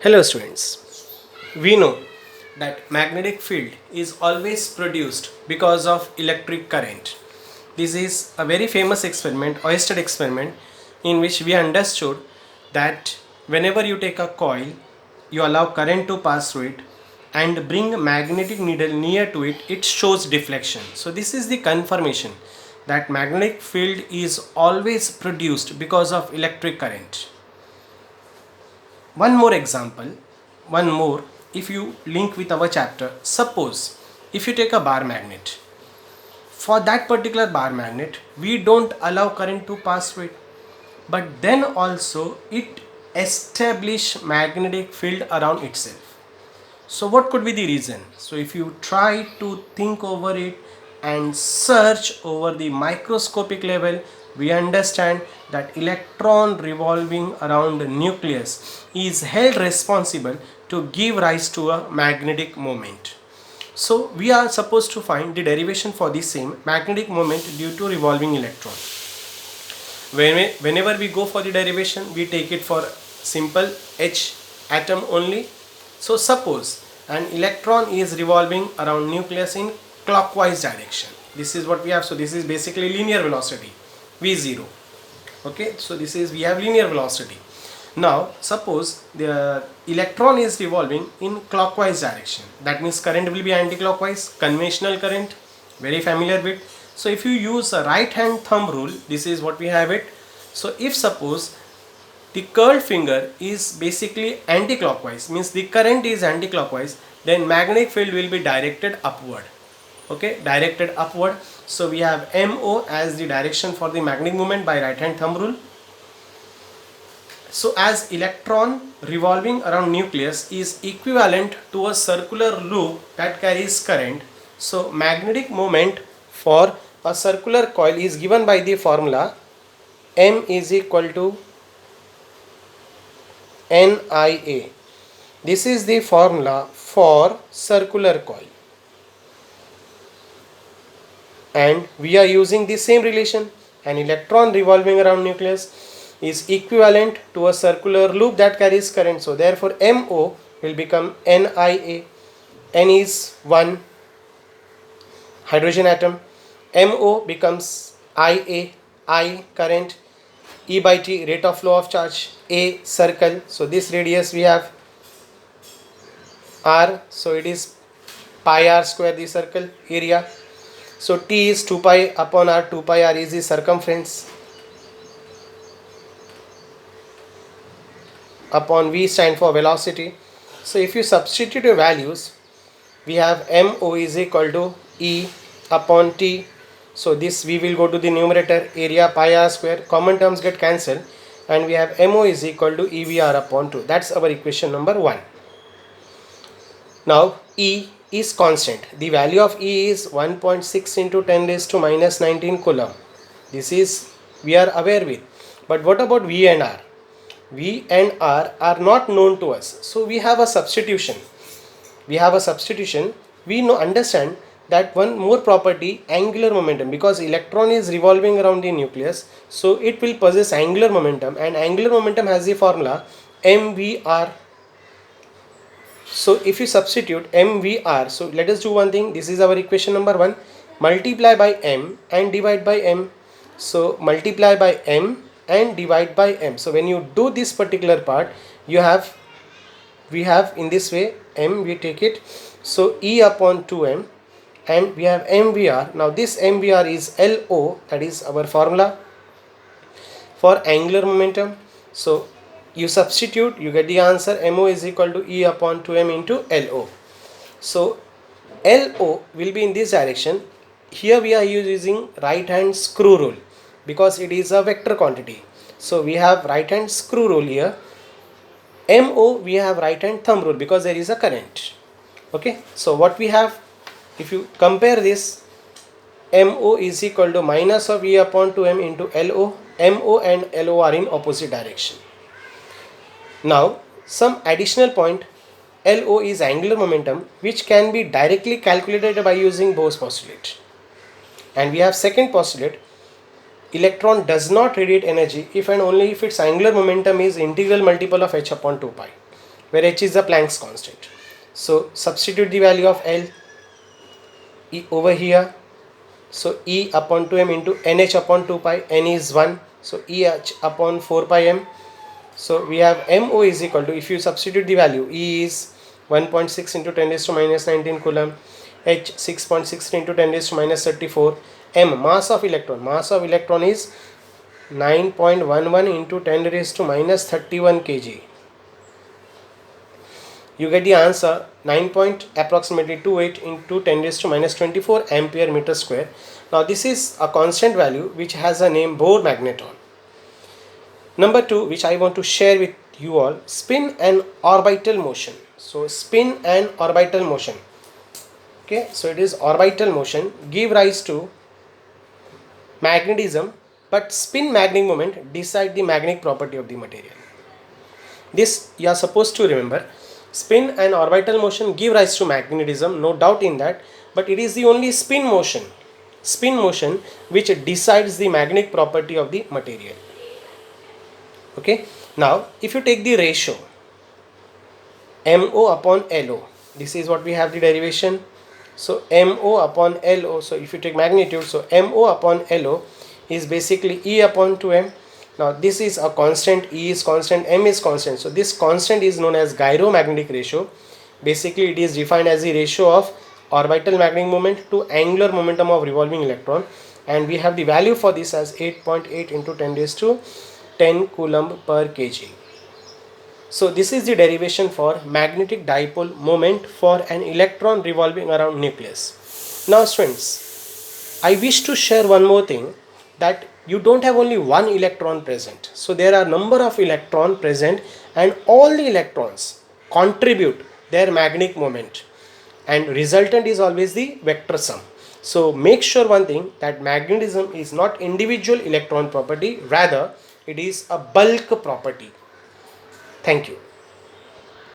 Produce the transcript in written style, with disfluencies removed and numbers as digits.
Hello students, we know that magnetic field is always produced because of electric current. This is a very famous experiment, Oersted experiment, in which we understood that whenever you take a coil, you allow current to pass through it and bring magnetic needle near to it, it shows deflection. So this is the confirmation that magnetic field is always produced because of electric current. One more example, one more, if you link with our chapter, suppose if you take a bar magnet, for that particular bar magnet we don't allow current to pass through it, but then also it establish magnetic field around itself. So what could be the reason? So if you try to think over it and search over the microscopic level, we understand that electron revolving around the nucleus is held responsible to give rise to a magnetic moment. So we are supposed to find the derivation for the same magnetic moment due to revolving electron. Whenever we go for the derivation, we take it for simple H atom only. So suppose an electron is revolving around nucleus in clockwise direction. This is what we have. So this is basically linear velocity V0. Okay, so this is, we have linear velocity. Now suppose the electron is revolving in clockwise direction. That means current will be anti-clockwise, conventional current, very familiar with. So if you use a right hand thumb rule, this is what we have it. So if suppose the curled finger is basically anti-clockwise, means the current is anti-clockwise, then magnetic field will be directed upward. Okay, directed upward. So we have MO as the direction for the magnetic moment by right hand thumb rule. So as electron revolving around nucleus is equivalent to a circular loop that carries current, so magnetic moment for a circular coil is given by the formula M is equal to NIA. This is the formula for circular coil, and we are using the same relation. An electron revolving around nucleus is equivalent to a circular loop that carries current, so therefore MO will become NIA. N is 1 hydrogen atom, MO becomes IA, I current, E by T rate of flow of charge, A circle. So this radius we have R, so it is pi r square the circle area. So T is 2 pi upon R, 2 pi R is the circumference, upon V stand for velocity. So if you substitute your values, we have MO is equal to E upon T. So this we will go to the numerator, area pi r square, common terms get cancelled, and we have MO is equal to EVR upon 2. That's our equation number 1. Now E is constant. The value of E is 1.6 into 10 raised to minus 19 coulomb. This is we are aware with. But what about V and R? V and R are not known to us. So we have a substitution. We understand that one more property, angular momentum, because electron is revolving around the nucleus, so it will possess angular momentum, and angular momentum has the formula mvr. So if you substitute mvr, so let us do one thing. This is our equation number 1. Multiply by m and divide by m. So multiply by m and divide by m. So when you do this particular part, we have in this way, m we take it, so E upon 2m, and we have MVR. Now this MVR is LO, that is our formula for angular momentum. So you substitute, you get the answer, MO is equal to E upon 2m into LO. So LO will be in this direction. Here we are using right hand screw rule because it is a vector quantity. So we have right hand screw rule here. MO we have right hand thumb rule because there is a current. Okay, so what we have, if you compare this, MO is equal to minus of E upon 2m into LO. MO and LO are in opposite direction. Now some additional point, LO is angular momentum, which can be directly calculated by using Bohr's postulate. And we have second postulate, electron does not radiate energy if and only if its angular momentum is integral multiple of h upon 2 pi. where h is the Planck's constant. So substitute the value of L over here. So E upon 2m into nh upon 2 pi, n is 1, so EH upon 4 pi m. So we have MO is equal to, if you substitute the value, E is 1.6 into 10 raised to minus 19 coulomb, H 6.63 into 10 raised to minus 34, M mass of electron is 9.11 into 10 raised to minus 31 kg. You get the answer 9 point approximately 28 into 10 raised to minus 24 ampere meter square. Now this is a constant value which has a name Bohr magneton. Number 2, which I want to share with you all, spin and orbital motion. So spin and orbital motion. Okay, so it is orbital motion give rise to magnetism, but spin magnetic moment decide the magnetic property of the material. This you are supposed to remember. Spin and orbital motion give rise to magnetism, no doubt in that, but it is the only spin motion which decides the magnetic property of the material. Okay, now if you take the ratio MO upon LO, this is what we have the derivation. So MO upon LO, so if you take magnitude, so MO upon LO is basically E upon 2m. Now this is a constant, E is constant, M is constant. So this constant is known as gyromagnetic ratio. Basically it is defined as the ratio of orbital magnetic moment to angular momentum of revolving electron, and we have the value for this as 8.8 into 10 raised to 10 coulomb per kg. So this is the derivation for magnetic dipole moment for an electron revolving around nucleus. Now students, I wish to share one more thing, that you don't have only one electron present. So there are number of electrons present, and all the electrons contribute their magnetic moment, and resultant is always the vector sum. So make sure one thing, that magnetism is not individual electron property, rather it is a bulk property. Thank you.